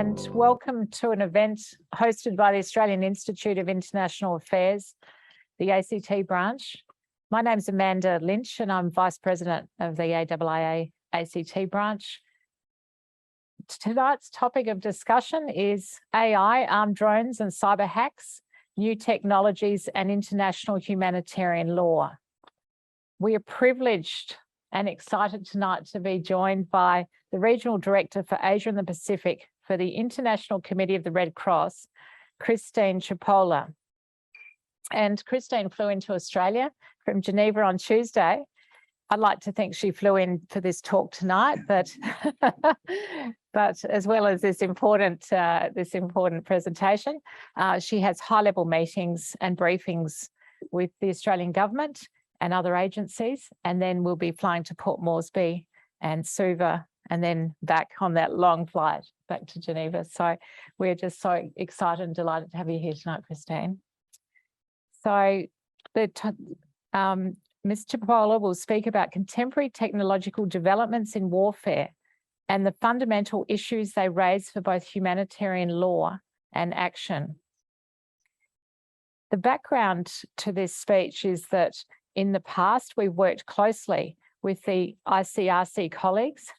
and welcome to an event hosted by the Australian Institute of International Affairs, the ACT Branch. My name's Amanda Lynch and I'm Vice President of the AIIA ACT Branch. Tonight's topic of discussion is AI, armed drones and cyber hacks, new technologies and international humanitarian law. We are privileged and excited tonight to be joined by the Regional Director for Asia and the Pacific for the International Committee of the Red Cross, Cipolla. And Christine flew into Australia from Geneva on Tuesday. I'd like to think she flew in for this talk tonight, but as well as this important presentation, she has high-level meetings and briefings with the Australian government and other agencies, and then we'll be flying to Port Moresby and Suva, and then back on that long flight back to Geneva. So we're just so excited and delighted to have you here tonight, Christine. So Ms. Cipolla will speak about contemporary technological developments in warfare and the fundamental issues they raise for both humanitarian law and action. The background to this speech is that in the past, we've worked closely with the ICRC colleagues.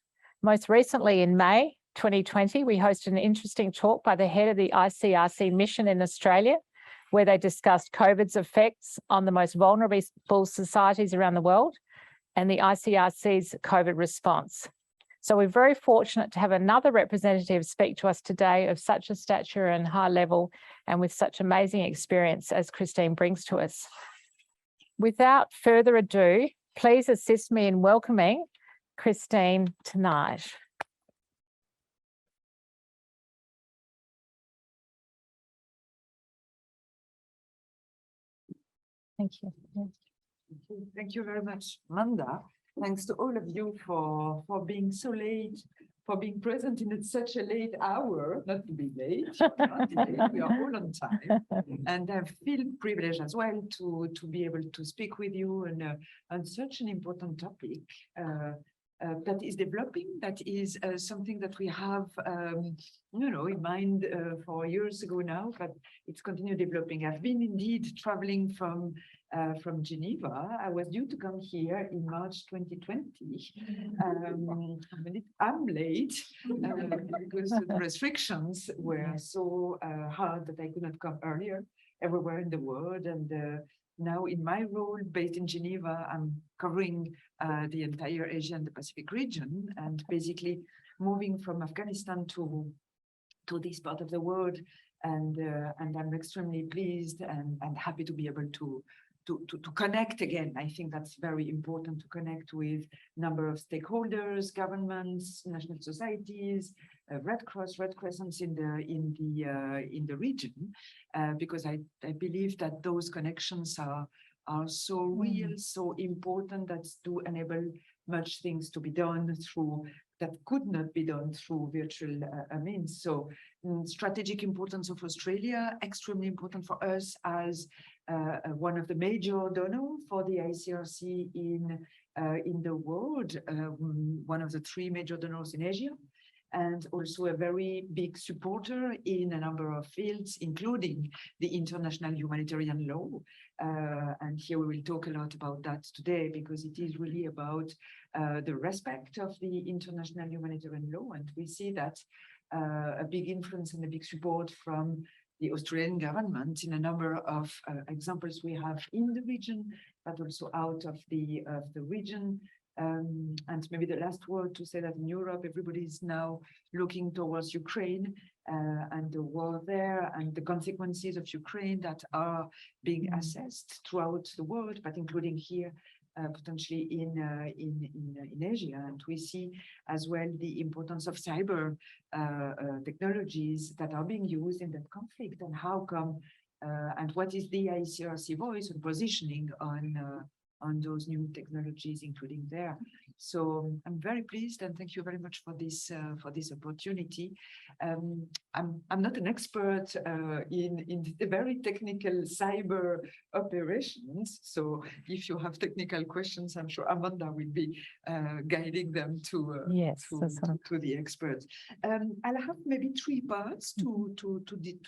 Most recently in May 2020, we hosted an interesting talk by the head of the ICRC mission in Australia, where they discussed COVID's effects on the most vulnerable societies around the world and the ICRC's COVID response. So we're very fortunate to have another representative speak to us today of such a stature and high level and with such amazing experience as Christine brings to us. Without further ado, please assist me in welcoming Christine tonight. Thank you. Thank you very much, Amanda. Thanks to all of you for being so late, for being present in such a late hour, not to be late, we are all on time. And I feel privileged as well to be able to speak with you on such an important topic that is developing, that is something that we have, in mind for years ago now, but it's continued developing. I've been indeed traveling from Geneva. I was due to come here in March 2020. I'm late because the restrictions were so hard that I could not come earlier everywhere in the world. And now in my role based in Geneva, I'm covering the entire Asia and the Pacific region, and basically moving from Afghanistan to this part of the world. And I'm extremely pleased and happy to be able to connect again. I think that's very important, to connect with a number of stakeholders, governments, national societies, Red Cross, Red Crescents in the region, because I believe that those connections are so real, so important, that do enable much things to be done through that could not be done through virtual means. So strategic importance of Australia, extremely important for us as one of the major donors for the ICRC in the world, one of the three major donors in Asia, and also a very big supporter in a number of fields, including the international humanitarian law. And here we will talk a lot about that today, because it is really about the respect of the international humanitarian law. And we see that a big influence and a big support from the Australian government in a number of examples we have in the region, but also out of the region. And maybe the last word to say that in Europe, everybody is now looking towards Ukraine and the war there and the consequences of Ukraine that are being assessed throughout the world, but including here, potentially in Asia. And we see as well the importance of cyber technologies that are being used in that conflict, and how come and what is the ICRC voice and positioning on those new technologies, including there. So I'm very pleased and thank you very much for this opportunity. I'm not an expert in the very technical cyber operations. So if you have technical questions, I'm sure Amanda will be guiding them to the experts. I'll have maybe 3 parts to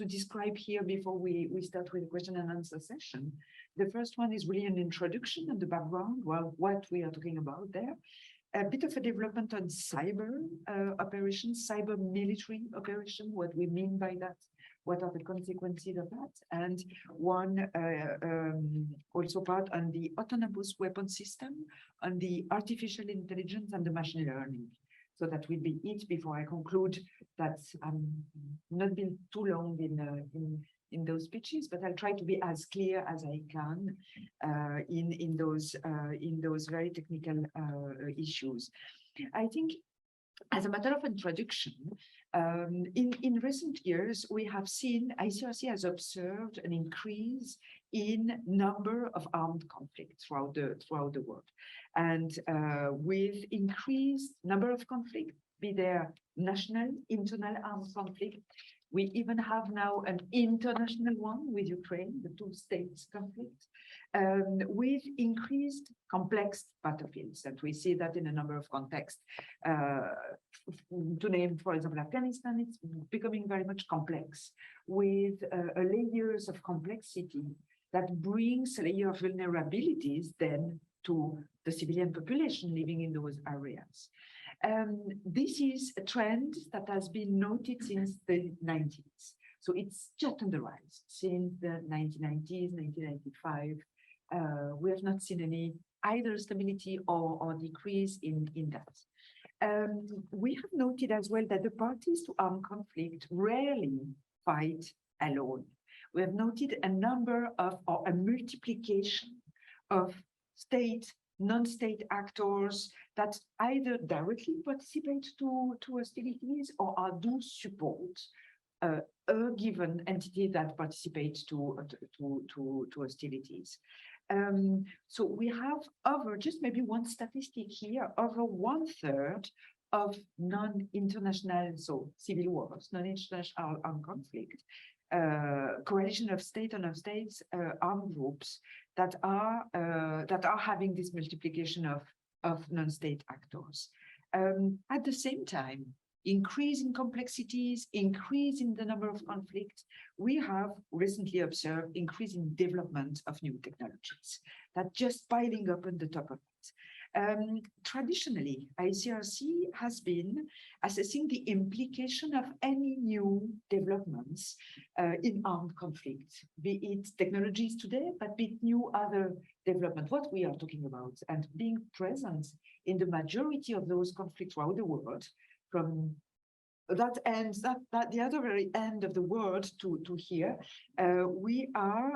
describe here before we start with the question and answer session. The first one is really an introduction and the background, well, what we are talking about there. A bit of a development on cyber operations, cyber military operation, what we mean by that, what are the consequences of that, and one also part on the autonomous weapon system, on the artificial intelligence and the machine learning. So that will be it before I conclude. That I'm not been too long in those pitches, but I'll try to be as clear as I can in those very technical issues. I think, as a matter of introduction, in recent years, we have seen ICRC has observed an increase in number of armed conflicts throughout the world. And with increased number of conflicts, be there national, internal armed conflict, we even have now an international one with Ukraine, the 2 states conflict, with increased complex battlefields. And we see that in a number of contexts. To name, for example, Afghanistan, it's becoming very much complex with layers of complexity that brings a layer of vulnerabilities then to the civilian population living in those areas. This is a trend that has been noted since the 90s. So it's just on the rise since the 1990s, 1995. We have not seen any either stability or decrease in that. We have noted as well that the parties to armed conflict rarely fight alone. We have noted a number of, or a multiplication of state, non-state actors that either directly participate to hostilities or do support a given entity that participates to hostilities. So we have over, just maybe one statistic here, over 1/3 of non-international, so civil wars, non-international armed conflict, coalition of state and of states armed groups that are having this multiplication of non-state actors. At the same time, increase in complexities, increase in the number of conflicts, we have recently observed increasing development of new technologies that just piling up on the top of it. Traditionally, ICRC has been assessing the implication of any new developments in armed conflict, be it technologies today, but be it new other development, what we are talking about, and being present in the majority of those conflicts throughout the world, from that end, that the other very end of the world to here, we are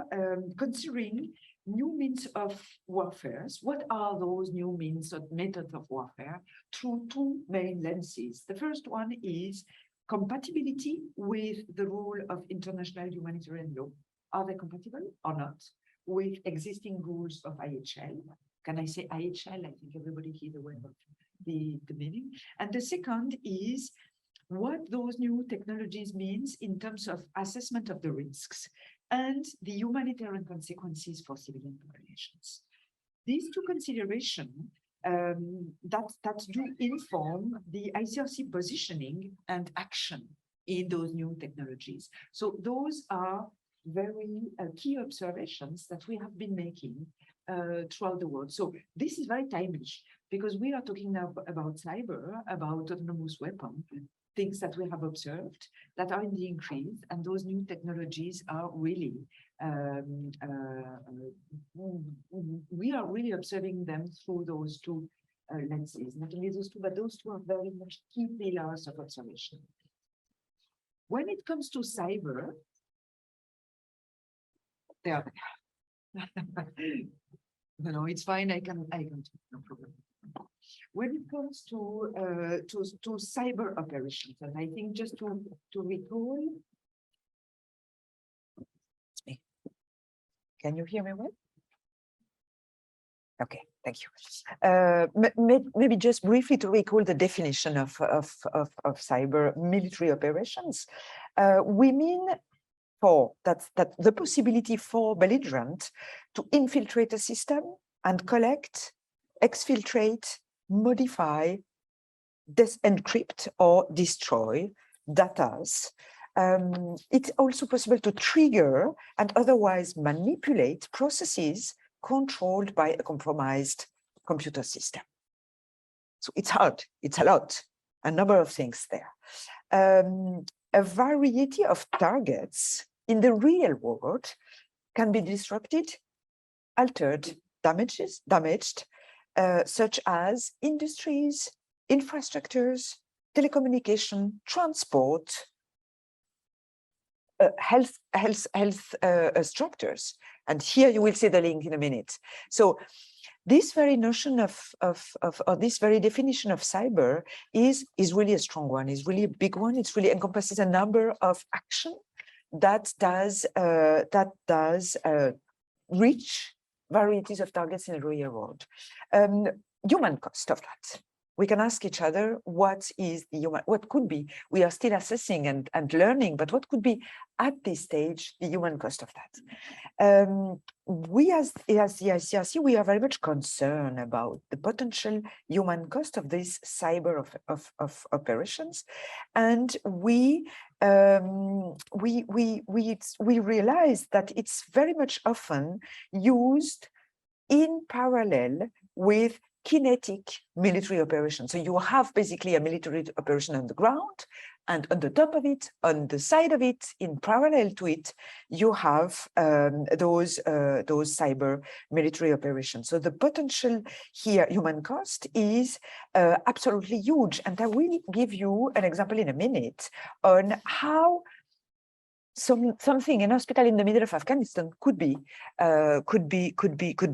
considering new means of warfare. What are those new means of methods of warfare? Through 2 main lenses. The first one is compatibility with the rule of international humanitarian law. Are they compatible or not with existing rules of IHL? Can I say IHL? I think everybody here is aware of the meaning. And the second is what those new technologies means in terms of assessment of the risks and the humanitarian consequences for civilian populations. These 2 considerations that do inform the ICRC positioning and action in those new technologies. So those are very key observations that we have been making throughout the world. So this is very timely because we are talking now about cyber, about autonomous weapons, things that we have observed that are in the increase, and those new technologies are really, we are really observing them through those 2 lenses. Not only those 2, but those 2 are very much key pillars of observation. When it comes to cyber, there. No, it's fine. I can, no problem. When it comes to cyber operations, and I think just to recall, it's me. Can you hear me well? Okay, Thank you. Maybe just briefly to recall the definition of cyber military operations. We mean that the possibility for belligerent to infiltrate a system and collect, exfiltrate, modify, encrypt or destroy data. It's also possible to trigger and otherwise manipulate processes controlled by a compromised computer system. So it's hard, it's a lot, a number of things there. A variety of targets in the real world can be disrupted, altered, damaged, such as industries, infrastructures, telecommunication, transport, health structures. And here you will see the link in a minute. So this very notion or this very definition of cyber is really a strong one, is really a big one. It really encompasses a number of action that does reach varieties of targets in the real world. Human cost of that. We can ask each other, what could be, we are still assessing and learning, but what could be at this stage, the human cost of that? We as the ICRC, we are very much concerned about the potential human cost of these cyber of operations. And we realize that it's very much often used in parallel with kinetic military operation. So you have basically a military operation on the ground, and on the top of it, on the side of it, in parallel to it, you have those cyber military operations. So the potential here, human cost, is absolutely huge. And I will give you an example in a minute on how something, an hospital in the middle of Afghanistan could be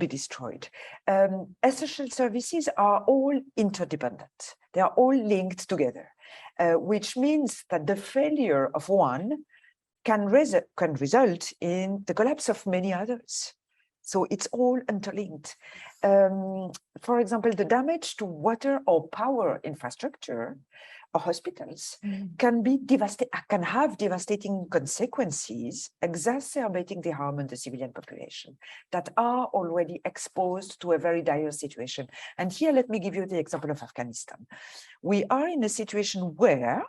destroyed. Essential services are all interdependent. They are all linked together, which means that the failure of one can result in the collapse of many others. So it's all interlinked. For example, the damage to water or power infrastructure or hospitals can have devastating consequences, exacerbating the harm on the civilian population that are already exposed to a very dire situation. And here, let me give you the example of Afghanistan. We are in a situation where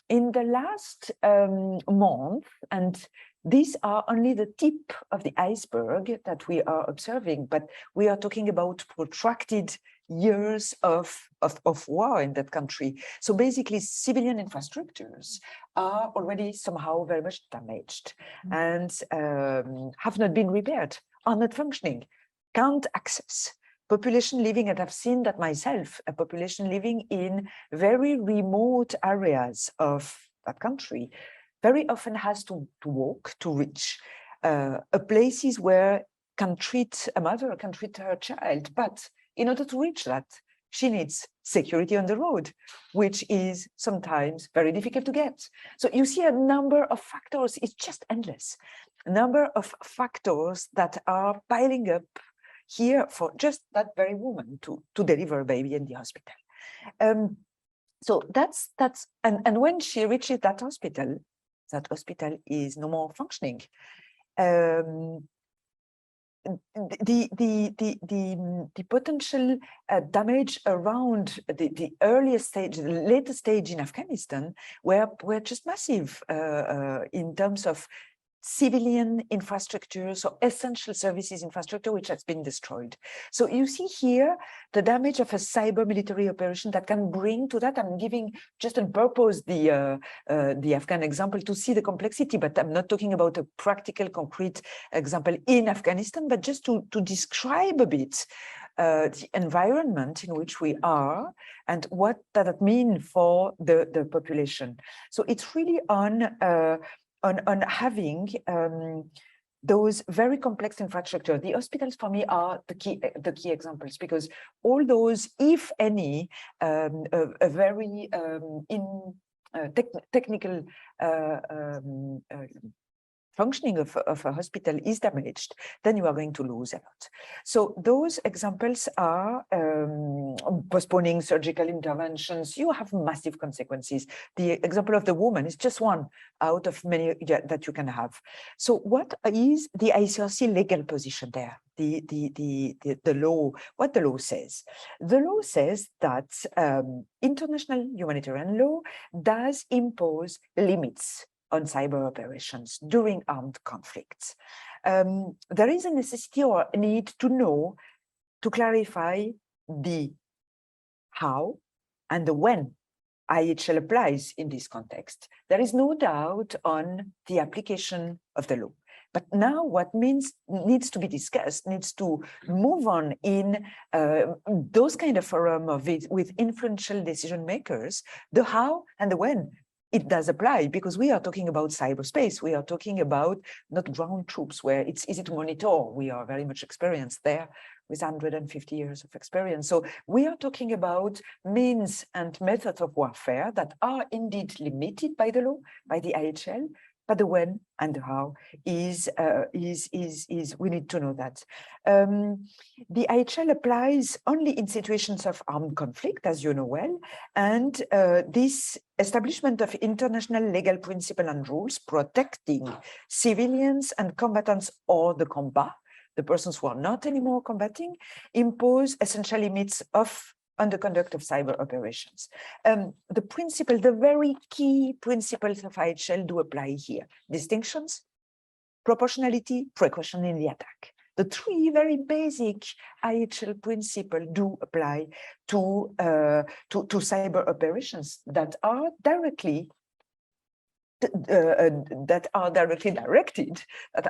in the last month, and these are only the tip of the iceberg that we are observing, but we are talking about protracted years of war in that country. So basically, civilian infrastructures are already somehow very much damaged and have not been repaired, are not functioning, can't access. Population living, and I've seen that myself, a population living in very remote areas of that country very often has to walk to reach places where a mother can treat her child. But in order to reach that, she needs security on the road, which is sometimes very difficult to get. So you see a number of factors, it's just endless. A number of factors that are piling up here for just that very woman to deliver a baby in the hospital. So that's and when she reaches that hospital is no more functioning. The potential damage around the earlier stage, the later stage in Afghanistan, were just massive in terms of civilian infrastructures or essential services infrastructure, which has been destroyed. So you see here the damage of a cyber military operation that can bring to that. I'm giving just on purpose the Afghan example to see the complexity, but I'm not talking about a practical, concrete example in Afghanistan, but just to describe a bit the environment in which we are and what does that mean for the population. So it's really on having those very complex infrastructure. The hospitals for me are the key examples, because all those, if any, a very technical functioning of a hospital is damaged, then you are going to lose a lot. So those examples are postponing surgical interventions. You have massive consequences. The example of the woman is just one out of many that you can have. So what is the ICRC legal position there? The law, what the law says? The law says that international humanitarian law does impose limits on cyber operations during armed conflicts. There is a necessity or a need to know, to clarify the how and the when IHL applies in this context. There is no doubt on the application of the law. But now what needs to be discussed, needs to move on in those kind of forum with influential decision makers, the how and the when it does apply, because we are talking about cyberspace. We are talking about not ground troops where it's easy to monitor. We are very much experienced there with 150 years of experience. So we are talking about means and methods of warfare that are indeed limited by the law, by the IHL, but the when and the how is we need to know that. The IHL applies only in situations of armed conflict, as you know well, and this establishment of international legal principle and rules protecting civilians and combatants or the combat, the persons who are not anymore combating, impose essential limits on the conduct of cyber operations. The principle, the very key principles of IHL do apply here. Distinctions, proportionality, precaution in the attack. The three very basic IHL principles do apply to cyber operations that are directly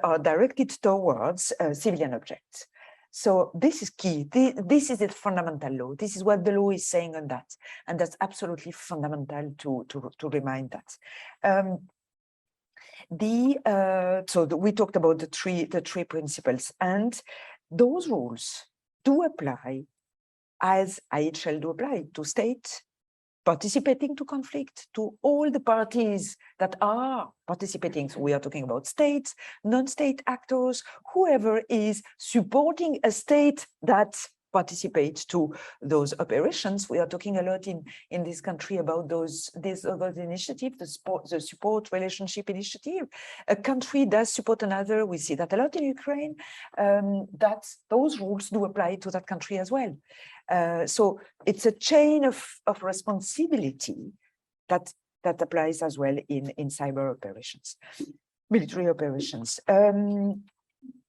directed towards civilian objects. So this is key. This is the fundamental law. This is what the law is saying on that, and that's absolutely fundamental to remind that. We talked about the three principles, and those rules do apply, as IHL do apply, to states participating to conflict, to all the parties that are participating. So we are talking about states, non-state actors, whoever is supporting a state that participates to those operations. We are talking a lot in this country about those initiatives, the support relationship initiative. A country does support another. We see that a lot in Ukraine. That those rules do apply to that country as well. So it's a chain of responsibility that applies as well in cyber operations, military operations.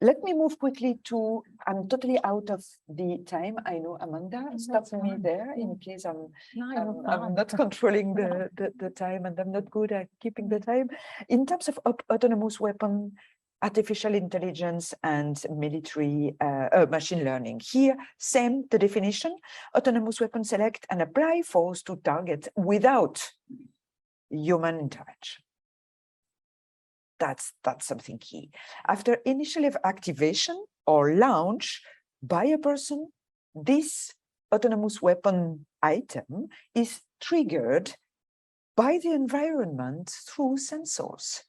Let me move quickly to, I'm totally out of the time. I know Amanda stopped me there in case I'm not controlling the time, and I'm not good at keeping the time. In terms of autonomous weapon, artificial intelligence and military machine learning. Here, same, the definition, autonomous weapons select and apply force to target without human intervention. That's something key. After initial activation or launch by a person, this autonomous weapon item is triggered by the environment through sensors,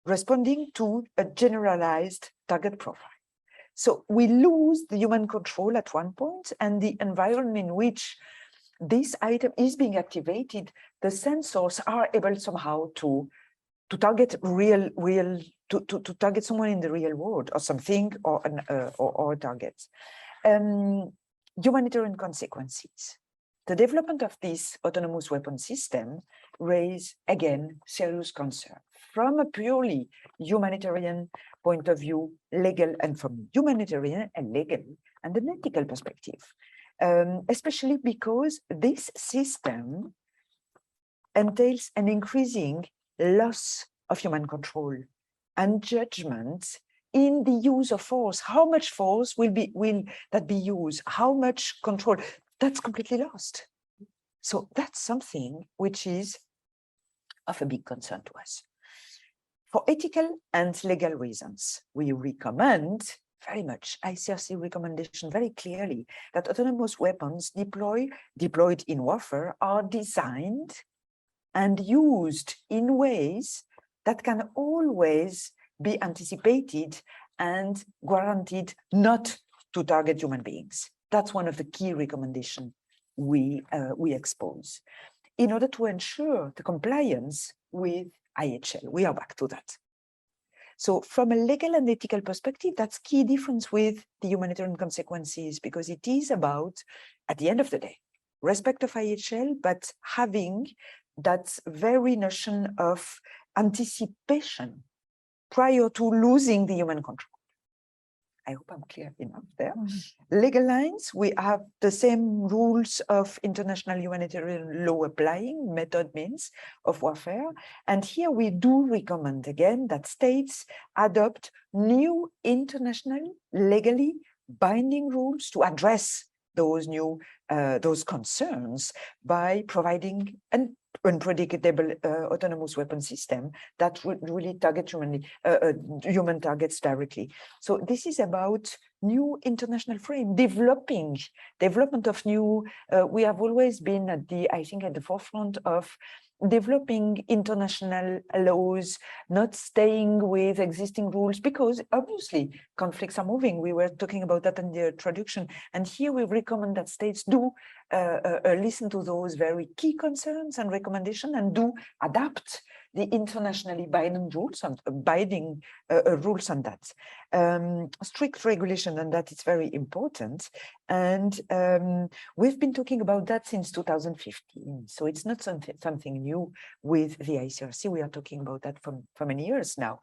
responding to a generalized target profile. So we lose the human control at one point, and the environment in which this item is being activated, the sensors are able somehow to target to target someone in the real world, or something, or a target. Humanitarian consequences. The development of this autonomous weapon system raise again serious concern from a purely humanitarian point of view, legal, and from humanitarian and legal and an ethical perspective, especially because this system entails an increasing loss of human control and judgment in the use of force. How much force will that be used? How much control? That's completely lost. So that's something which is of a big concern to us. For ethical and legal reasons, we recommend very much, ICRC recommendation very clearly, that autonomous weapons deployed in warfare are designed and used in ways that can always be anticipated and guaranteed not to target human beings. That's one of the key recommendations we expose in order to ensure the compliance with IHL. We are back to that. So from a legal and ethical perspective, that's key difference with the humanitarian consequences, because it is about, at the end of the day, respect of IHL, but having that very notion of anticipation prior to losing the human control. I hope I'm clear enough there. Legal lines, we have the same rules of international humanitarian law applying, method, means of warfare. And here we do recommend again that states adopt new international legally binding rules to address those new those concerns by providing an unpredictable autonomous weapon system that would really target human targets directly. So this is about new international frame, development of new, we have always been at the, I think, at the forefront of developing international laws, not staying with existing rules, because obviously conflicts are moving. We were talking about that in the introduction. And here we recommend that states do listen to those very key concerns and recommendations and do adapt the internationally binding rules on rules on that. Strict regulation on that is very important. And we've been talking about that since 2015. So it's not something new with the ICRC. We are talking about that for many years now.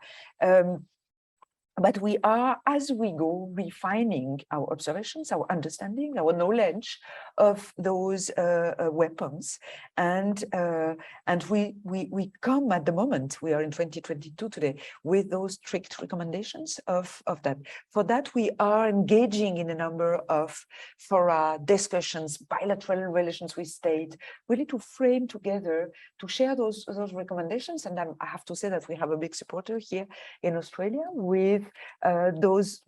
But we are, as we go, refining our observations, our understanding, our knowledge of those weapons, and we come at the moment, we are in 2022 today, with those strict recommendations of that. For that, we are engaging in a number of fora, discussions, bilateral relations with state, really to frame together, to share those recommendations. And I have to say that we have a big supporter here in Australia with those,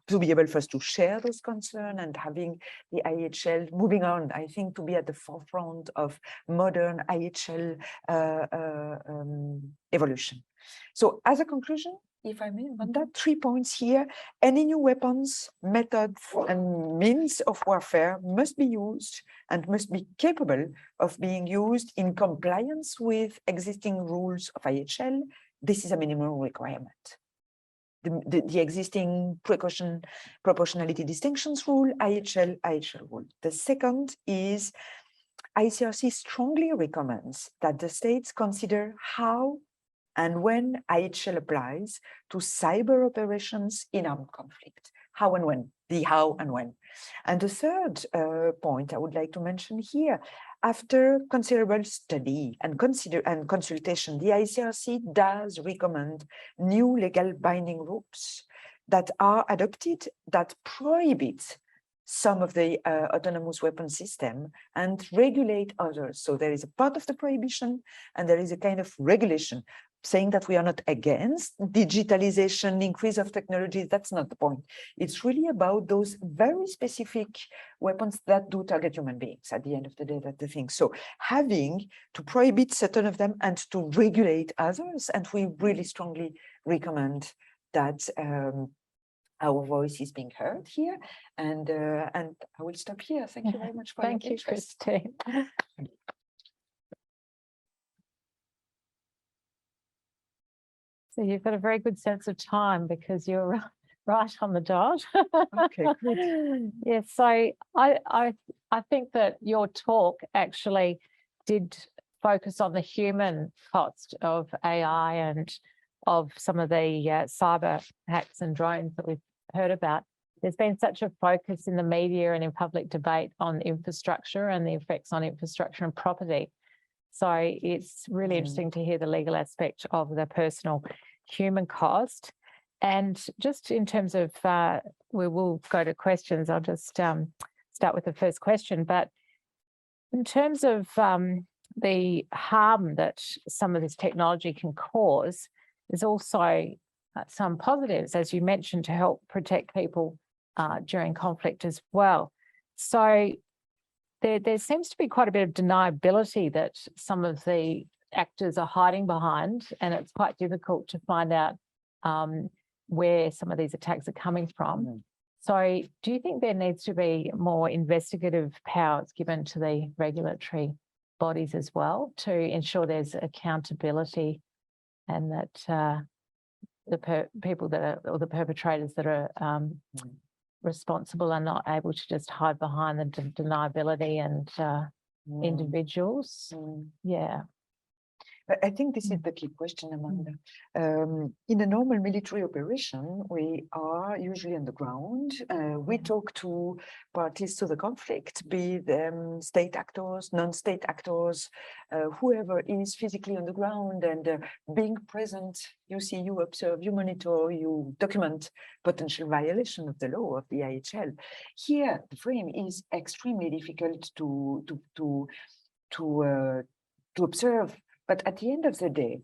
to be able first to share those concerns and having the IHL moving on, I think, to be at the forefront of modern IHL evolution. So as a conclusion, if I may, on that, 3 points here: any new weapons, methods, and means of warfare must be used and must be capable of being used in compliance with existing rules of IHL. This is a minimum requirement. The existing proportionality distinctions rule, IHL rule. The second is ICRC strongly recommends that the states consider how and when IHL applies to cyber operations in armed conflict. How and when, the how and when. And the third point I would like to mention here, after considerable study and consultation, the ICRC does recommend new legal binding rules that are adopted that prohibit some of the autonomous weapon system and regulate others. So there is a part of the prohibition and there is a kind of regulation, saying that we are not against digitalization, increase of technologies. That's not the point. It's really about those very specific weapons that do target human beings. At the end of the day, that's the thing. So having to prohibit certain of them and to regulate others, and we really strongly recommend that our voice is being heard here. And I will stop here. Thank you very much for Thank your you, interest. Christine. So you've got a very good sense of time because you're right on the dot. Okay, good. Yeah, so I think that your talk actually did focus on the human cost of AI and of some of the cyber hacks and drones that we've heard about. There's been such a focus in the media and in public debate on infrastructure and the effects on infrastructure and property. So it's really interesting to hear the legal aspect of the personal human cost. And just in terms of, we will go to questions. I'll just start with the first question. But in terms of the harm that some of this technology can cause, there's also some positives, as you mentioned, to help protect people during conflict as well. So there seems to be quite a bit of deniability that some of the actors are hiding behind, and it's quite difficult to find out where some of these attacks are coming from. So do you think there needs to be more investigative powers given to the regulatory bodies as well to ensure there's accountability and that people that are, or the perpetrators that are responsible are not able to just hide behind the deniability and individuals? Yeah. I think this is the key question, Amanda. In a normal military operation, we are usually on the ground. We talk to parties to the conflict, be them state actors, non-state actors, whoever is physically on the ground and being present. You see, you observe, you monitor, you document potential violation of the law of the IHL. Here, the frame is extremely difficult to observe. But at the end of the day,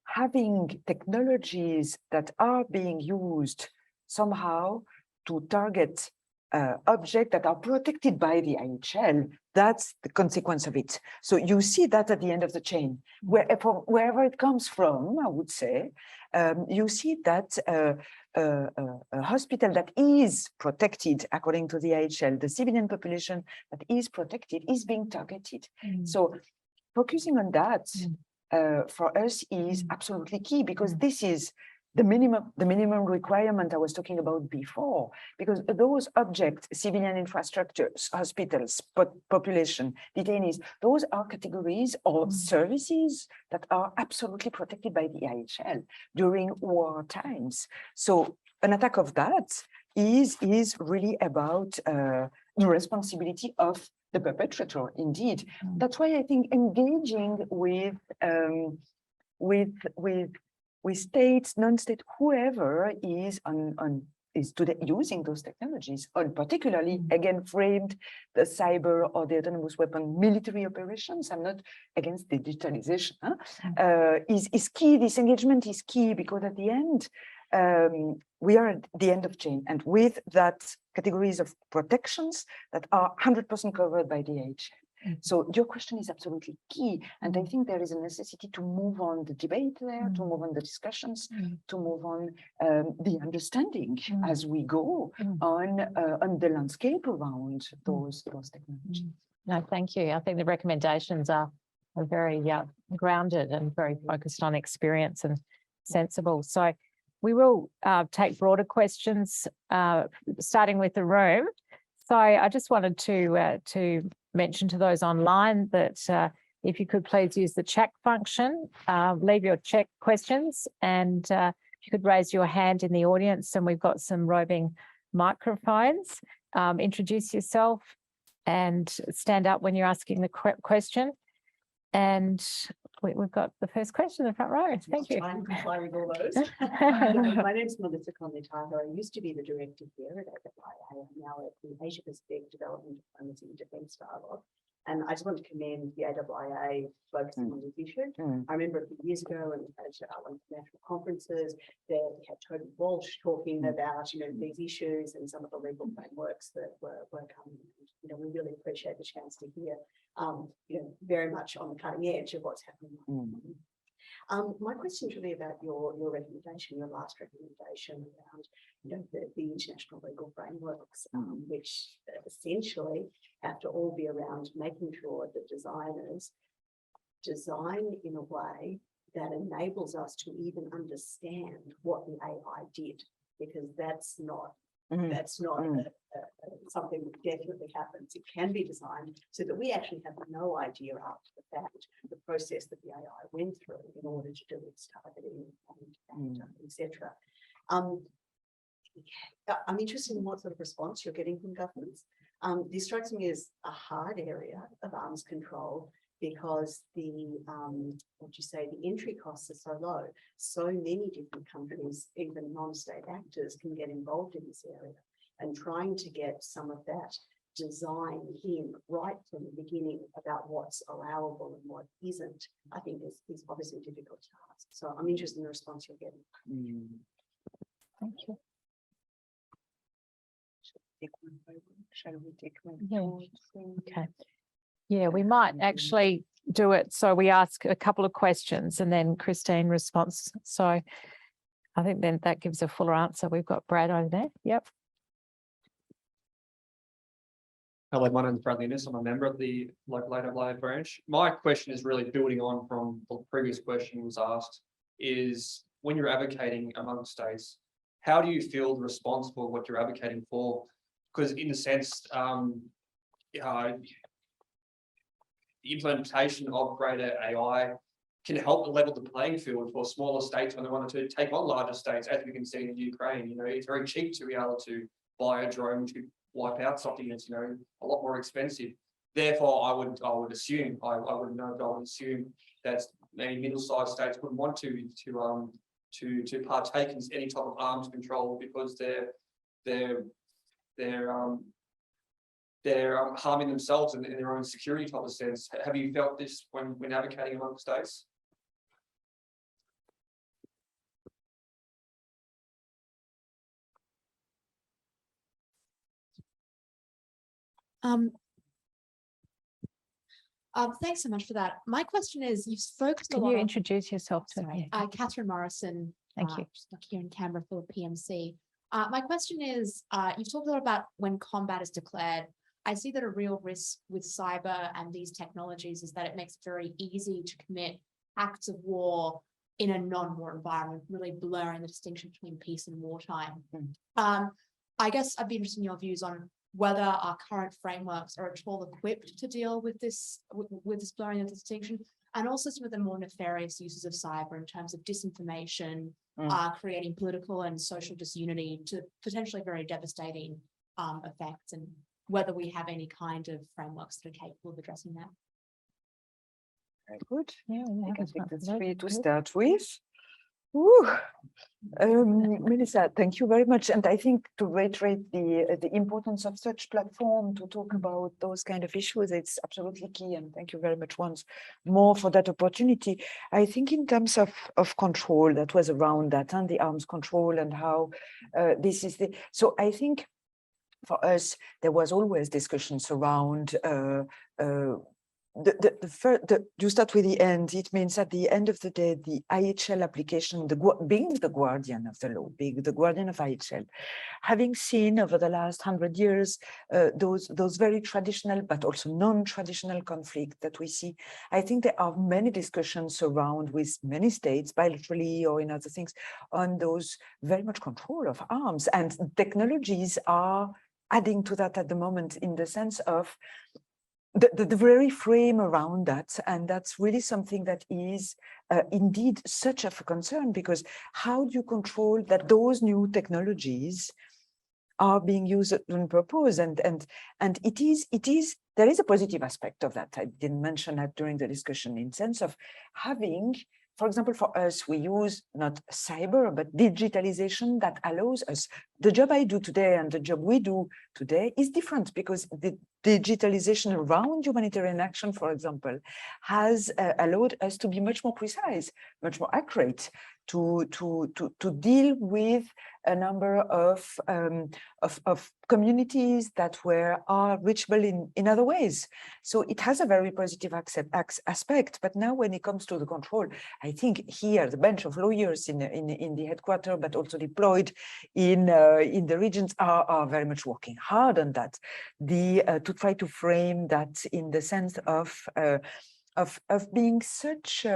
having technologies that are being used somehow to target objects that are protected by the IHL, that's the consequence of it. So you see that at the end of the chain, wherever it comes from, I would say, you see that a hospital that is protected according to the IHL, the civilian population that is protected is being targeted. So focusing on that for us is absolutely key, because this is the minimum requirement I was talking about before, because those objects, civilian infrastructures, hospitals, population, detainees, those are categories or services that are absolutely protected by the IHL during war times. So an attack of that is really about the responsibility of the perpetrator, indeed. That's why I think engaging with states, non-state, whoever is is today using those technologies, or particularly again framed the cyber or the autonomous weapon military operations. I'm not against digitalization. Is key. This engagement is key, because at the end, we are at the end of chain, and with that categories of protections that are 100% covered by the IHL. So your question is absolutely key, and I think there is a necessity to move on the debate there, to move on the discussions, to move on the understanding as we go on the landscape around those technologies. No, thank you. I think the recommendations are very grounded and very focused on experience and sensible. So we will take broader questions, starting with the room. So I just wanted to mention to those online that if you could please use the chat function, leave your chat questions, and if you could raise your hand in the audience, and we've got some roving microphones. Introduce yourself and stand up when you're asking the question. And we've got the first question in the front row. Thank you. I'm complying with all those. My name is Melissa Conley-Tyler. I used to be the director here at AIIA. I'm now at the Asia Pacific Development Diplomacy and Defence Dialogue. And I just want to commend the AIIA focusing on this issue. I remember a few years ago, and at one of the national conferences, there we had Toby Walsh talking about these issues and some of the legal frameworks that were coming. We really appreciate the chance to hear very much on the cutting edge of what's happening. My question is really about your recommendation, your last recommendation around the international legal frameworks, which essentially have to all be around making sure that designers design in a way that enables us to even understand what the AI did, because that's not something that definitely happens. It can be designed so that we actually have no idea after the fact the process that the AI went through in order to do its targeting and etc. I'm interested in what sort of response you're getting from governments. This strikes me as a hard area of arms control, because the entry costs are so low. So many different countries, even non-state actors, can get involved in this area, and trying to get some of that design in right from the beginning about what's allowable and what isn't, I think is obviously a difficult task. So I'm interested in the response you're getting. Thank you. Shall we take one? Yeah. Okay. Yeah, we might actually do it. So we ask a couple of questions and then Christine responds. So I think then that gives a fuller answer. We've got Brad over there. Yep. Hello, my name is Bradley Innes. I'm a member of the local AIIA branch. My question is really building on from the previous question was asked, is when you're advocating among states, how do you feel responsible for what you're advocating for? Because in a sense, the implementation of greater AI can help level the playing field for smaller states when they want to take on larger states, as we can see in Ukraine. You know, it's very cheap to be able to buy a drone to wipe out something that's, you know, a lot more expensive. Therefore, I would assume that many middle-sized states would want to partake in any type of arms control because they're harming themselves in their own security type of sense. Have you felt this when advocating among states? Thanks so much for that. My question is, you've focused a Can lot you on, introduce yourself to sorry, me? Catherine Morrison. Thank you. Stuck here in Canberra for PMC. My question is, you've talked a lot about when combat is declared. I see that a real risk with cyber and these technologies is that it makes it very easy to commit acts of war in a non-war environment, really blurring the distinction between peace and wartime. I guess I'd be interested in your views on whether our current frameworks are at all equipped to deal with this blurring of the distinction, and also some of the more nefarious uses of cyber in terms of disinformation, creating political and social disunity to potentially very devastating effects, and whether we have any kind of frameworks that are capable of addressing that. Very good. Yeah, I can take the three to good. start with. Woo. Melissa, thank you very much. And I think to reiterate the importance of such platform to talk about those kind of issues, it's absolutely key. And thank you very much once more for that opportunity. I think in terms of control that was around that and the arms control and how this is the, so I think for us, there was always discussions around you start with the end. It means at the end of the day, the IHL application, being the guardian of the law, being the guardian of IHL, having seen over the last 100 years, those very traditional, but also non-traditional conflict that we see, I think there are many discussions around with many states, bilaterally or in other things, on those very much control of arms, and technologies are adding to that at the moment in the sense of the very frame around that. And that's really something that is indeed such a concern, because how do you control that those new technologies are being used on purpose? And there is a positive aspect of that. I didn't mention that during the discussion, in sense of having, for example, for us, we use not cyber, but digitalization that allows us. The job I do today and the job we do today is different, because the digitalization around humanitarian action, for example, has allowed us to be much more precise, much more accurate, to deal with a number of communities that are reachable in other ways. So it has a very positive aspect. But now when it comes to the control, I think here the bench of lawyers in the headquarters, but also deployed in the regions, are very much working hard on that. To try to frame that in the sense of being such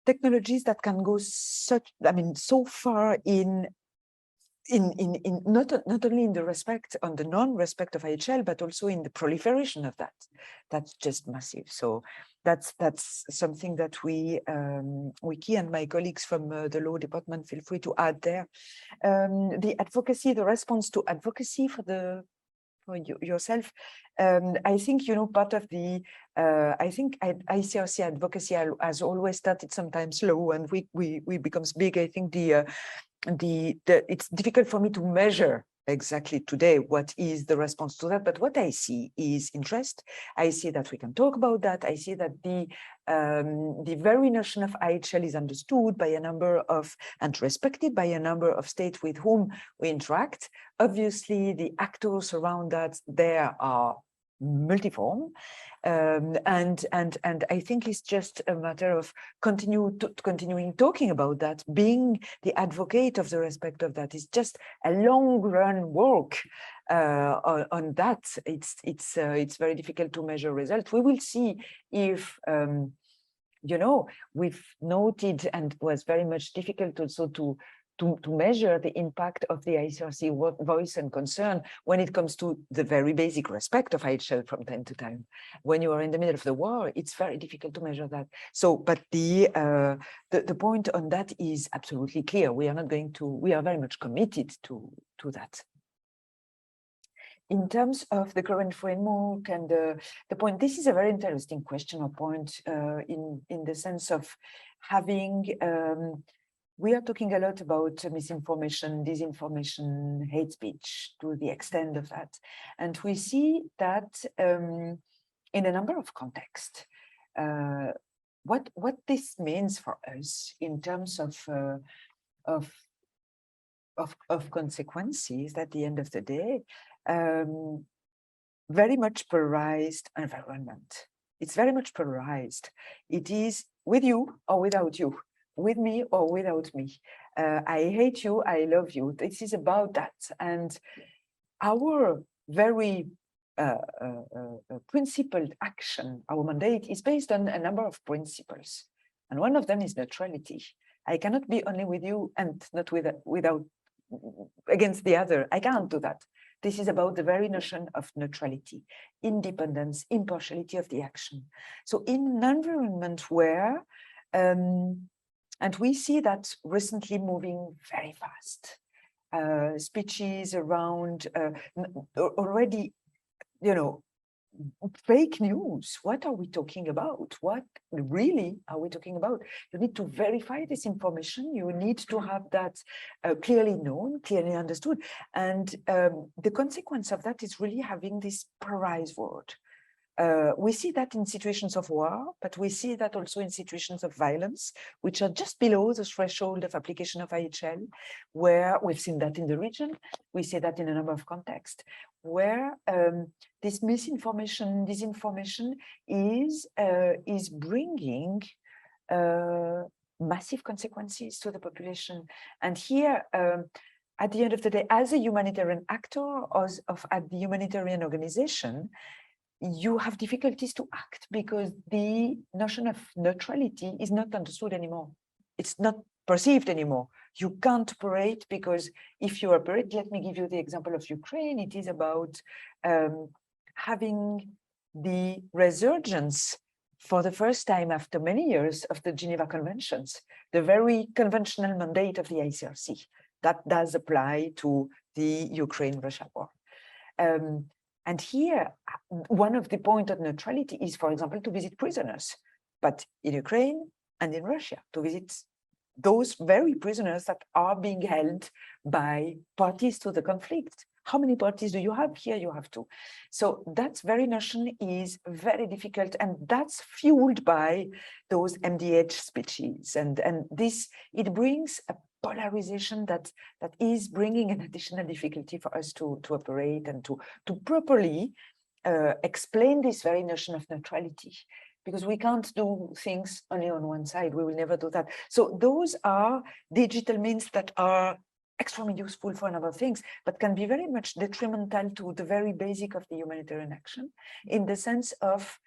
technologies that can go so far in not only in the respect, on the non-respect of IHL, but also in the proliferation of that. That's just massive. So that's something that we key, and my colleagues from the law department feel free to add there. The advocacy, the response to advocacy for yourself. I think, part of the, I think ICRC advocacy has always started sometimes low, and we becomes big. I think it's difficult for me to measure exactly today what is the response to that, but what I see is interest. I see that we can talk about that. I see that the very notion of IHL is understood by a number of, and respected by a number of states with whom we interact. Obviously, the actors around that, there are multiform, and I think it's just a matter of continuing talking about that. Being the advocate of the respect of that is just a long run work on that. It's very difficult to measure results. We will see if you know, we've noted, and was very much difficult also to measure the impact of the ICRC voice and concern when it comes to the very basic respect of IHL from time to time. When you are in the middle of the war, it's very difficult to measure that. So, but the point on that is absolutely clear. We are not going to, we are very much committed to that. In terms of the current framework and the point, this is a very interesting question or point in the sense of having, we are talking a lot about misinformation, disinformation, hate speech to the extent of that. And we see that in a number of contexts, what this means for us in terms of consequences at the end of the day, very much polarized environment. It's very much polarized. It is with you or without you, with me or without me. I hate you, I love you. This is about that. And our very principled action, our mandate is based on a number of principles. And one of them is neutrality. I cannot be only with you and not without against the other. I can't do that. This is about the very notion of neutrality, independence, impartiality of the action. So in an environment where, and we see that recently moving very fast, speeches around already, you know, fake news. What are we talking about? What really are we talking about? You need to verify this information. You need to have that clearly known, clearly understood. And the consequence of that is really having this polarized world. We see that in situations of war, but we see that also in situations of violence, which are just below the threshold of application of IHL, where we've seen that in the region. We see that in a number of contexts, where this misinformation, disinformation is bringing massive consequences to the population. And here, at the end of the day, as a humanitarian actor, at the humanitarian organization, you have difficulties to act because the notion of neutrality is not understood anymore. It's not perceived anymore. You can't operate because if you operate, let me give you the example of Ukraine. It is about having the resurgence for the first time after many years of the Geneva Conventions, the very conventional mandate of the ICRC. That does apply to the Ukraine-Russia war. And here, one of the points of neutrality is, for example, to visit prisoners, but in Ukraine and in Russia, to visit those very prisoners that are being held by parties to the conflict. How many parties do you have? Here you have two. So that very notion is very difficult, and that's fueled by those MDH speeches. And this, it brings a polarization that is bringing an additional difficulty for us to operate and to properly explain this very notion of neutrality, because we can't do things only on one side. We will never do that. So those are digital means that are extremely useful for a number of things, but can be very much detrimental to the very basic of the humanitarian action, in the sense of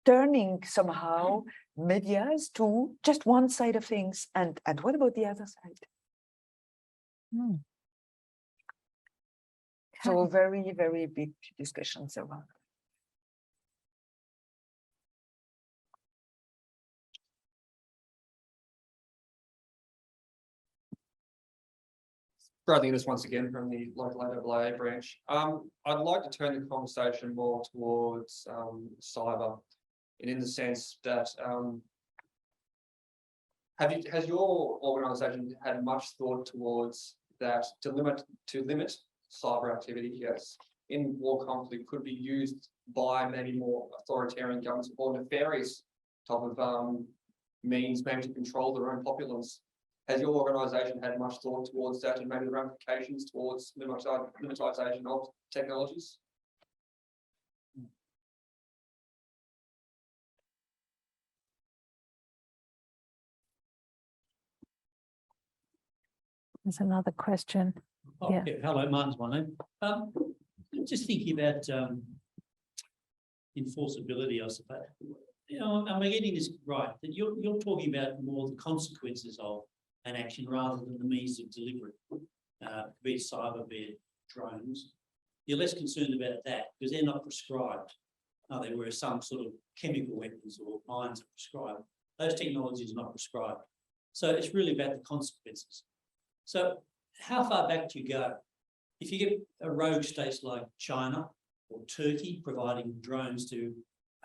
turning somehow medias to just one side of things. And what about the other side? So very, very big discussions around. Bradley Innes once again from the local AIIA branch. I'd like to turn the conversation more towards cyber, and in the sense that has your organisation had much thought towards that to limit cyber activity? Yes, in war conflict could be used by maybe more authoritarian governments or nefarious type of means, maybe to control their own populace. Has your organisation had much thought towards that and maybe the ramifications towards limitization of technologies? There's another question. Oh, Yeah. yeah. Hello, Martin's my name. Just thinking about enforceability, I suppose. You know, am I getting this right? That you're talking about more the consequences of an action rather than the means of delivery, be it cyber, be it drones. You're less concerned about that because they're not prescribed, are they? Whereas some sort of chemical weapons or mines are prescribed. Those technologies are not prescribed. So it's really about the consequences. So how far back do you go? If you get a rogue states like China or Turkey providing drones to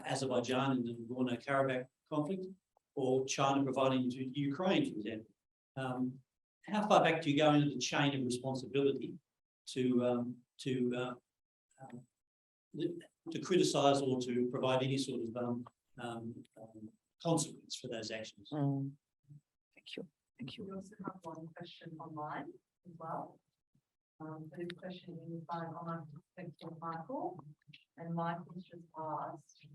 Azerbaijan in the Nagorno-Karabakh conflict, or China providing to Ukraine, for example, how far back do you go into the chain of responsibility to criticise or to provide any sort of consequence for those actions? Thank you. Thank you. We also have one question online as well. This question is by online from Michael, and Michael's just asked,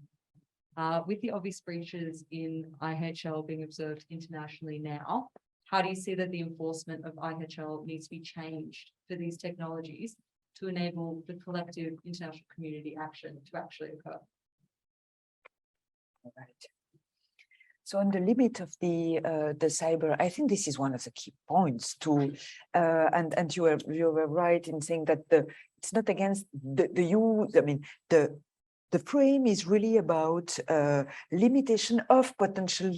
with the obvious breaches in IHL being observed internationally now, how do you see that the enforcement of IHL needs to be changed for these technologies to enable the collective international community action to actually occur? Right. So on the limit of the cyber, I think this is one of the key points to, and you were right in saying that it's not against the use. I mean, the frame is really about limitation of potential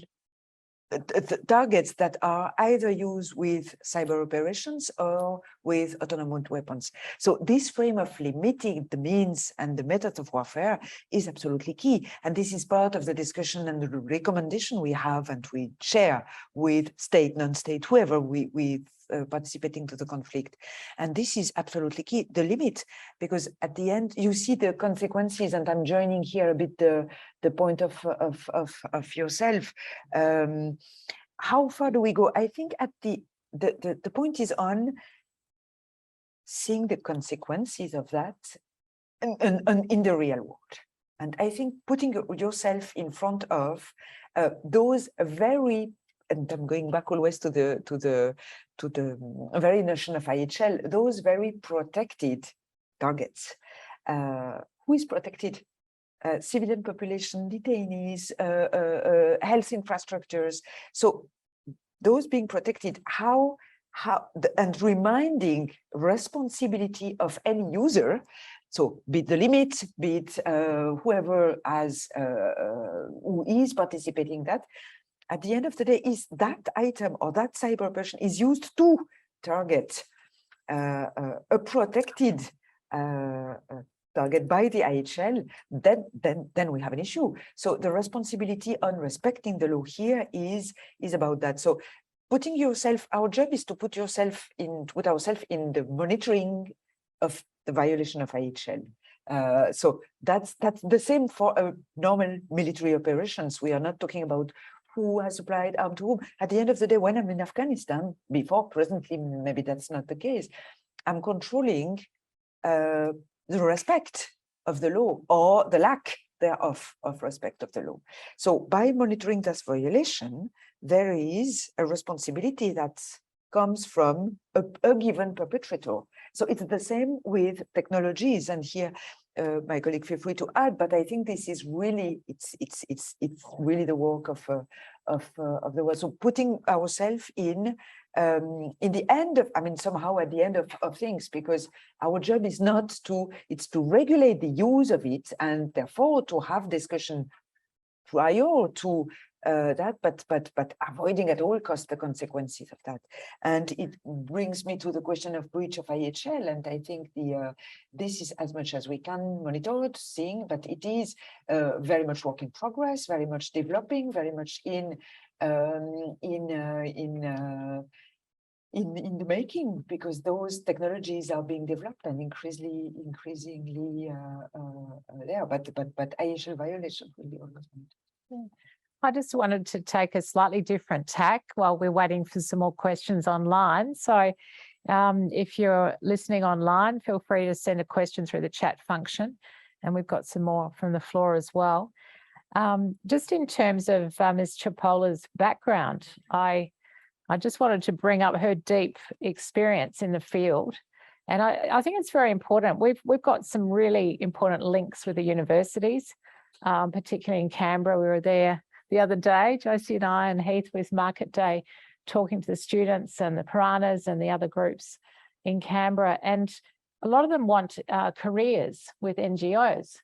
targets that are either used with cyber operations or with autonomous weapons. So this frame of limiting the means and the methods of warfare is absolutely key. And this is part of the discussion and the recommendation we have and we share with state, non-state, whoever we participating to the conflict. And this is absolutely key, the limit, because at the end you see the consequences, and I'm joining here a bit the point of yourself. How far do we go? I think at the point is on seeing the consequences of that in the real world. And I think putting yourself in front of those very, and I'm going back always to the very notion of IHL, those very protected targets. Who is protected? Civilian population, detainees, health infrastructures. So those being protected, and reminding responsibility of any user. So be it the limit, be it whoever who is participating in that. At the end of the day, is that item or that cyber operation is used to target a protected target by the IHL, then we have an issue. So the responsibility on respecting the law here is about that. So putting yourself, our job is to put ourselves in the monitoring of the violation of IHL. So that's the same for normal military operations. We are not talking about who has supplied arms to whom. At the end of the day, when I'm in Afghanistan, presently, maybe that's not the case, I'm controlling the respect of the law or the lack thereof of respect of the law. So by monitoring this violation, there is a responsibility that comes from a given perpetrator. So it's the same with technologies. And here, my colleague, feel free to add, but I think this is really, it's really the work of the world. So putting ourselves in the end of, somehow at the end of things, because our job is not it's to regulate the use of it, and therefore to have discussion prior to that, but avoiding at all costs the consequences of that. And it brings me to the question of breach of IHL, and I think this is as much as we can monitor it, seeing, but it is very much work in progress, very much developing, very much in the making, because those technologies are being developed and increasingly there. But IHL violation will be always monitored. I just wanted to take a slightly different tack while we're waiting for some more questions online. So if you're listening online, feel free to send a question through the chat function. And we've got some more from the floor as well. Just in terms of Ms. Cipolla's background, I I just wanted to bring up her deep experience in the field. And I think it's very important. We've got some really important links with the universities, particularly in Canberra. We were there the other day, Josie and I and Heath, with Market Day, talking to the students and the piranhas and the other groups in Canberra. And a lot of them want careers with NGOs.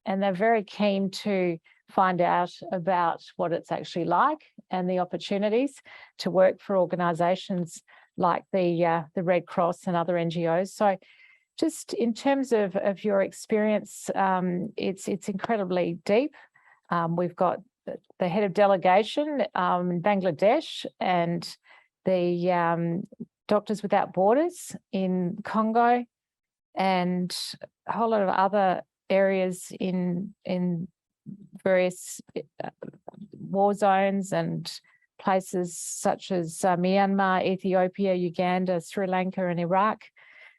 And they're very keen to find out about what it's actually like and the opportunities to work for organisations like the Red Cross and other NGOs. So just in terms of your experience, it's incredibly deep. We've got the head of delegation in Bangladesh and the Doctors Without Borders in Congo and a whole lot of other areas in various war zones and places such as Myanmar, Ethiopia, Uganda, Sri Lanka and Iraq.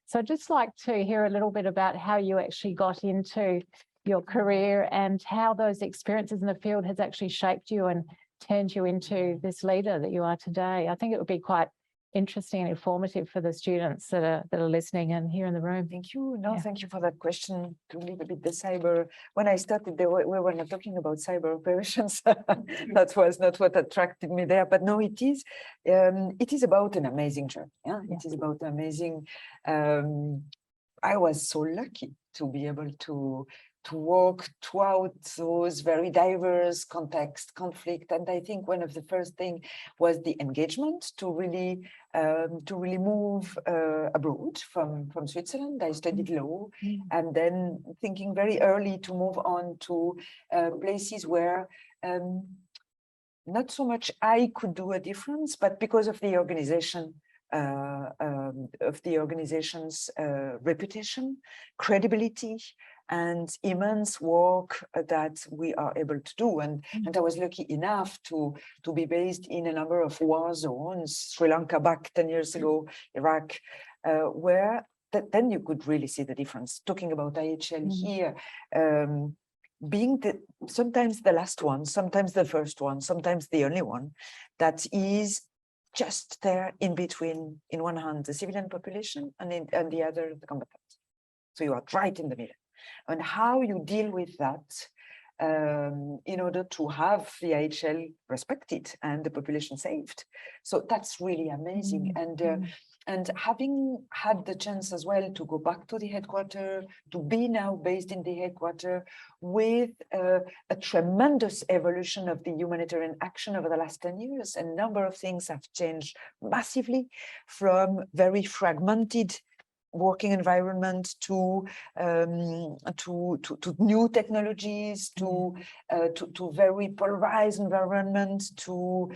So I'd just like to hear a little bit about how you actually got into your career and how those experiences in the field has actually shaped you and turned you into this leader that you are today. I think it would be quite interesting and informative for the students that are listening and here in the room. Thank you. No, Yeah. thank you for that question. To leave a bit the cyber. When I started, we were not talking about cyber operations. That was not what attracted me there. But no, it is about an amazing journey. Yeah? It is about amazing. I was so lucky to be able to walk throughout those very diverse context, conflict. And I think one of the first thing was the engagement to really move abroad from Switzerland. I studied law and then thinking very early to move on to places where not so much I could do a difference, but because of the organization, of the organization's reputation, credibility, and immense work that we are able to do. And I was lucky enough to be based in a number of war zones, Sri Lanka back 10 years ago, Iraq, where then you could really see the difference. Talking about IHL here, being sometimes the last one, sometimes the first one, sometimes the only one, that is just there in between, in one hand, the civilian population and the other, the combatants. So you are right in the middle. And how you deal with that in order to have the IHL respected and the population saved. So that's really amazing. And having had the chance as well to go back to the headquarters, to be now based in the headquarters with a tremendous evolution of the humanitarian action over the last 10 years, a number of things have changed massively, from very fragmented working environment to new technologies, to very polarized environment, to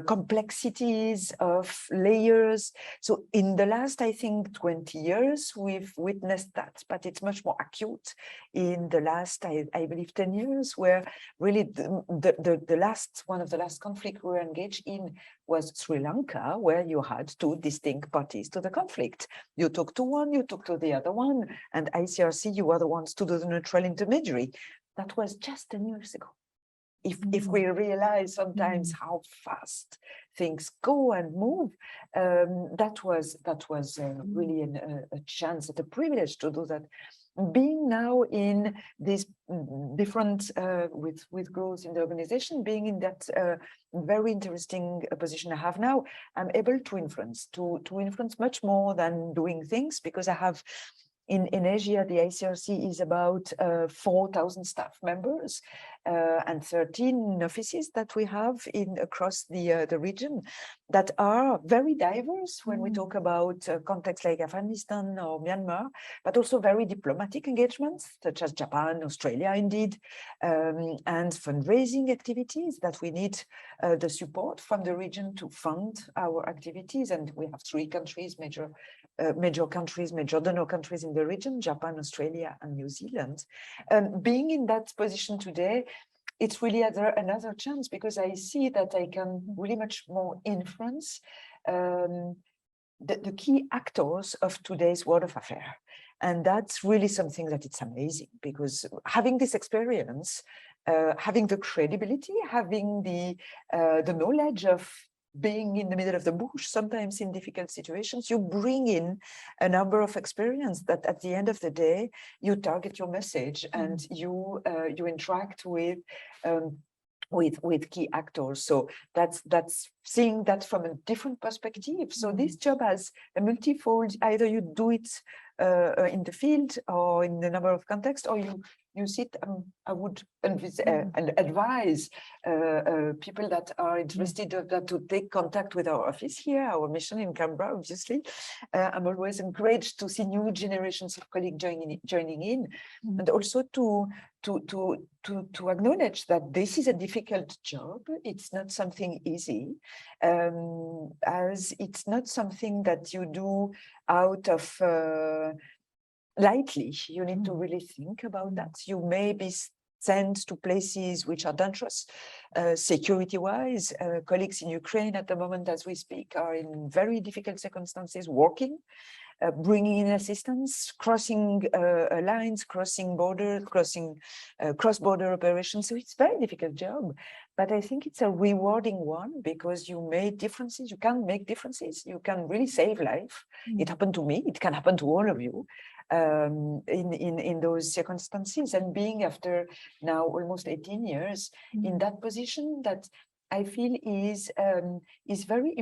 complexities of layers. So in the last, I think, 20 years, we've witnessed that, but it's much more acute in the last, I believe, 10 years, where really the last, one of the last conflict we were engaged in was Sri Lanka, where you had two distinct parties to the conflict. You talk to one, you talk to the other one, and ICRC, you are the ones to do the neutral intermediary. That was just 10 years ago. If we realize sometimes how fast things go and move, that was really a chance, a privilege to do that. Being now in this different with growth in the organization, being in that very interesting position I have now, I'm able to influence much more than doing things, because I have in Asia, the ICRC is about 4,000 staff members and 13 offices that we have across the region that are very diverse when we talk about contexts like Afghanistan or Myanmar, but also very diplomatic engagements such as Japan, Australia, indeed, and fundraising activities that we need the support from the region to fund our activities. And we have 3 countries, major donor countries in the region: Japan, Australia, and New Zealand. Being in that position today, it's really another chance, because I see that I can really much more influence the key actors of today's world of affairs. And that's really something that it's amazing, because having this experience, having the credibility, having the knowledge of being in the middle of the bush, sometimes in difficult situations, you bring in a number of experience that at the end of the day, you target your message and you interact with key actors. So that's seeing that from a different perspective. So this job has a multifold, either you do it in the field or in a number of contexts, or you sit, I would and advise people that are interested to take contact with our office here, our mission in Canberra, obviously. I'm always encouraged to see new generations of colleagues joining in, and also to acknowledge that this is a difficult job. It's not something easy, as it's not something that you do out of lightly. You need to really think about that. You may be sent to places which are dangerous, security-wise. Colleagues in Ukraine at the moment, as we speak, are in very difficult circumstances, working, bringing in assistance, crossing lines, crossing borders, cross-border operations. So it's a very difficult job, but I think it's a rewarding one because you make differences. You can make differences. You can really save life. It happened to me. It can happen to all of you. In those circumstances, and being after now almost 18 years in that position, that I feel is very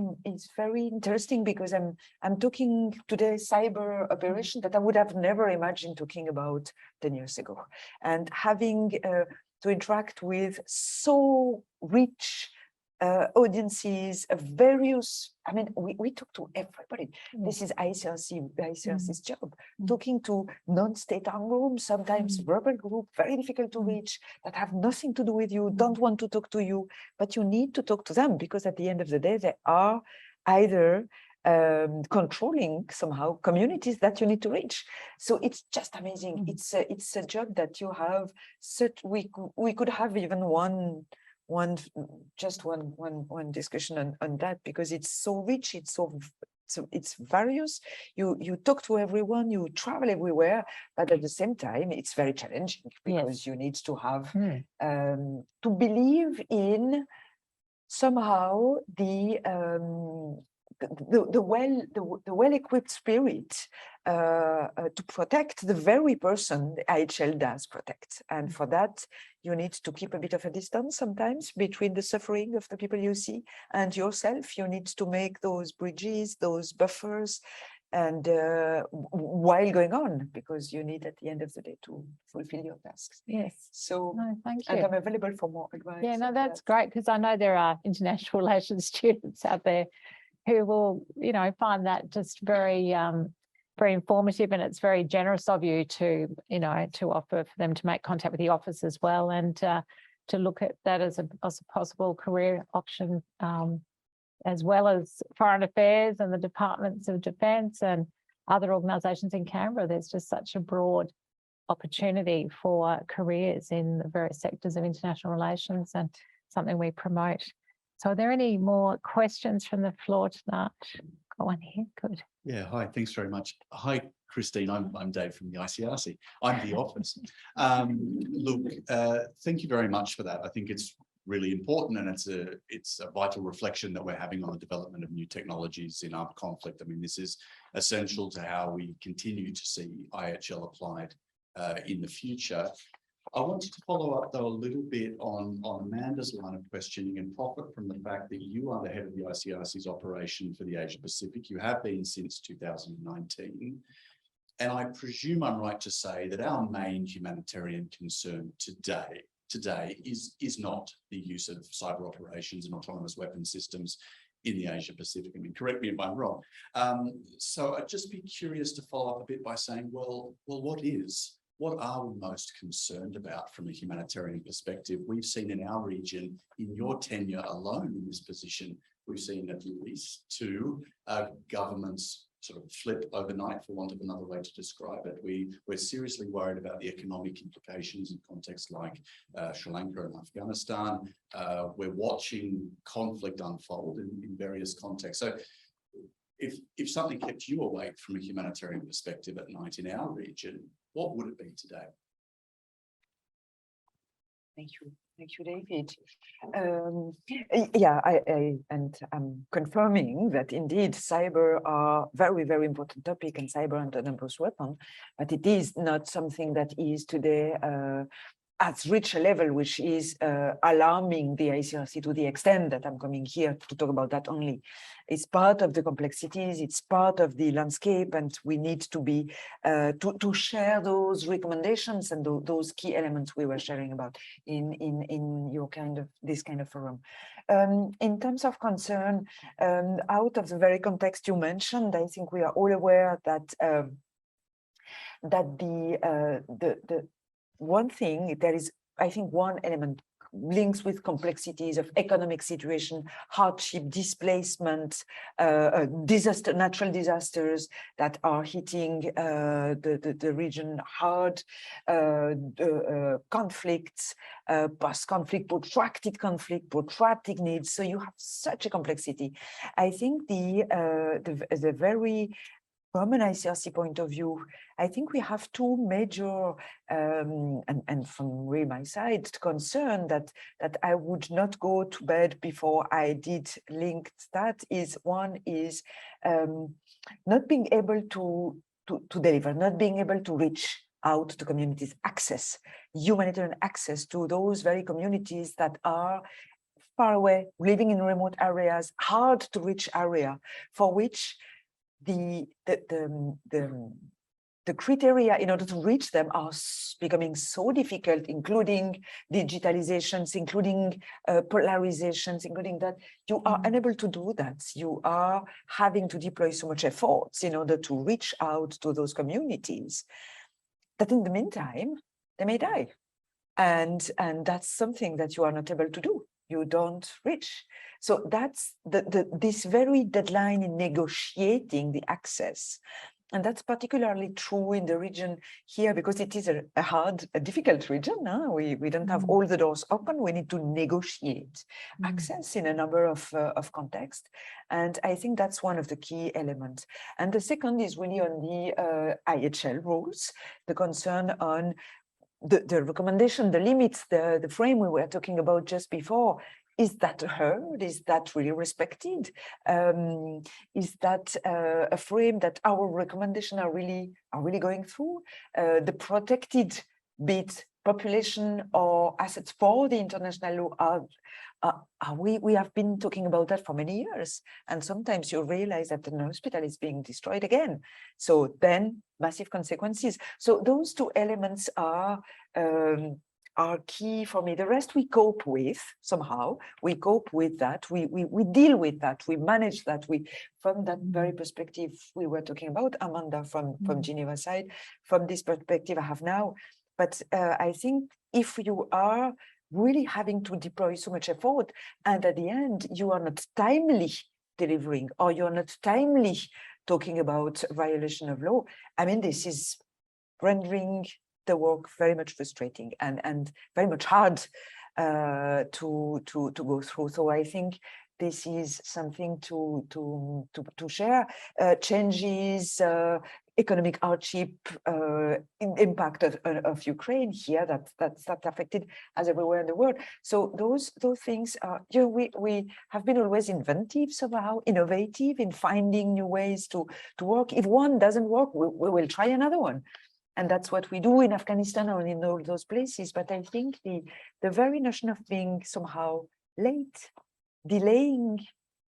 interesting, because I'm talking today cyber operation that I would have never imagined talking about 10 years ago, and having to interact with so rich audiences of various. I mean, we talk to everybody. This is ICRC's job, talking to non-state armed groups, sometimes rebel group, very difficult to reach, that have nothing to do with you, don't want to talk to you, but you need to talk to them, because at the end of the day, they are either controlling somehow communities that you need to reach. So it's just amazing. It's a job that you have. We could have even one discussion on that, because it's so rich, it's various. You talk to everyone, you travel everywhere, but at the same time it's very challenging, because you need to have to believe in somehow the well-equipped spirit to protect the very person the IHL does protect. And for that, you need to keep a bit of a distance sometimes between the suffering of the people you see and yourself. You need to make those bridges, those buffers, and while going on, because you need at the end of the day to fulfill your tasks. Yes. So, no, thank you. and I'm available for more advice. Yeah, no, that's great, because I know there are international relations students out there who will, find that just very, very informative, and it's very generous of you to, to offer for them to make contact with the office as well, and to look at that as a possible career option, as well as foreign affairs and the departments of defence and other organisations in Canberra. There's just such a broad opportunity for careers in the various sectors of international relations, and something we promote. So are there any more questions from the floor tonight? Got one here, good. Yeah, hi, thanks very much. Hi, Christine, I'm Dave from the ICRC. I'm the office. Look, thank you very much for that. I think it's really important, and it's a vital reflection that we're having on the development of new technologies in armed conflict. I mean, this is essential to how we continue to see IHL applied in the future. I wanted to follow up, though, a little bit on Amanda's line of questioning and profit from the fact that you are the head of the ICRC's operation for the Asia Pacific. You have been since 2019. And I presume I'm right to say that our main humanitarian concern today is not the use of cyber operations and autonomous weapon systems in the Asia Pacific. I mean, correct me if I'm wrong. So I'd just be curious to follow up a bit by saying, well, what are we most concerned about from a humanitarian perspective? We've seen in our region, in your tenure alone in this position, we've seen at least two governments sort of flip overnight, for want of another way to describe it. We're seriously worried about the economic implications in contexts like Sri Lanka and Afghanistan. We're watching conflict unfold in various contexts. So if something kept you awake from a humanitarian perspective at night in our region, what would it be today? Thank you. Thank you, David. Yeah, and I'm confirming that indeed cyber are very, very important topic, and cyber and autonomous weapon, but it is not something that is today has reached a level which is alarming the ICRC to the extent that I'm coming here to talk about that only. It's part of the complexities, it's part of the landscape, and we need to be to share those recommendations and those key elements we were sharing about in your this kind of forum. In terms of concern, out of the very context you mentioned, I think we are all aware that that the one thing, there is, I think, one element links with complexities of economic situation, hardship, displacement, natural disasters that are hitting the region hard, conflicts, post-conflict, protracted needs. So you have such a complexity. I think the very from an ICRC point of view, I think we have two major, and from really my side, concern that I would not go to bed before I did link that is one is not being able to deliver, not being able to reach out to communities, humanitarian access to those very communities that are far away, living in remote areas, hard to reach area, for which the criteria in order to reach them are becoming so difficult, including digitalizations, including polarizations, including that you are unable to do that. You are having to deploy so much efforts in order to reach out to those communities that in the meantime, they may die. And that's something that you are not able to do. You don't reach. So that's this very deadline in negotiating the access. And that's particularly true in the region here because it is a difficult region. Huh? We don't have all the doors open. We need to negotiate access in a number of contexts. And I think that's one of the key elements. And the second is really on the IHL rules, the concern on the recommendation, the limits, the frame we were talking about just before. Is that heard? Is that really respected? Is that a frame that our recommendations are really going through? The protected bit population or assets for the international law we have been talking about that for many years, and sometimes you realize that the hospital is being destroyed again. So then massive consequences. So those two elements are key for me. The rest we cope with somehow. We cope with that. We deal with that. We manage that. From that very perspective we were talking about, Amanda from Geneva side. From this perspective I have now. But I think if you are really having to deploy so much effort, and at the end you are not timely delivering, or you're not timely talking about violation of law, I mean, this is rendering the work very much frustrating and very much hard to go through. So I think this is something to share. Changes, economic hardship, impact of Ukraine here that's affected as everywhere in the world. So those things are, we have been always inventive somehow, innovative in finding new ways to work. If one doesn't work, we will try another one. And that's what we do in Afghanistan or in all those places. But I think the very notion of being somehow late, delaying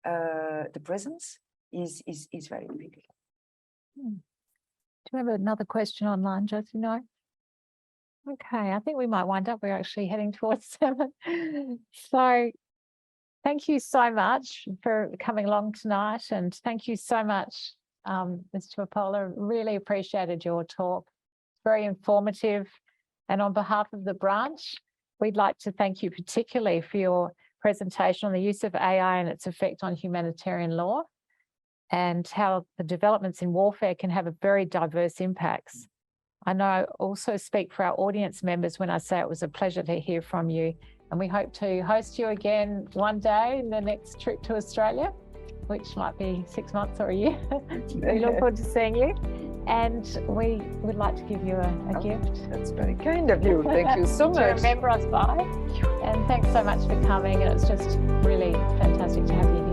the presence is very big. Do we have another question online, Josie? No? Okay, I think we might wind up. We're actually heading towards 7. So thank you so much for coming along tonight. And thank you so much, Ms. Cipolla. Really appreciated your talk. Very informative. And on behalf of the branch, we'd like to thank you particularly for your presentation on the use of AI and its effect on humanitarian law, and how the developments in warfare can have a very diverse impacts. I know I also speak for our audience members when I say it was a pleasure to hear from you, and we hope to host you again one day in the next trip to Australia, which might be 6 months or a year. We look forward to seeing you. And we would like to give you a gift That's very kind of you. Thank you so to much. remember us by. And thanks so much for coming. And it's just really fantastic to have you here.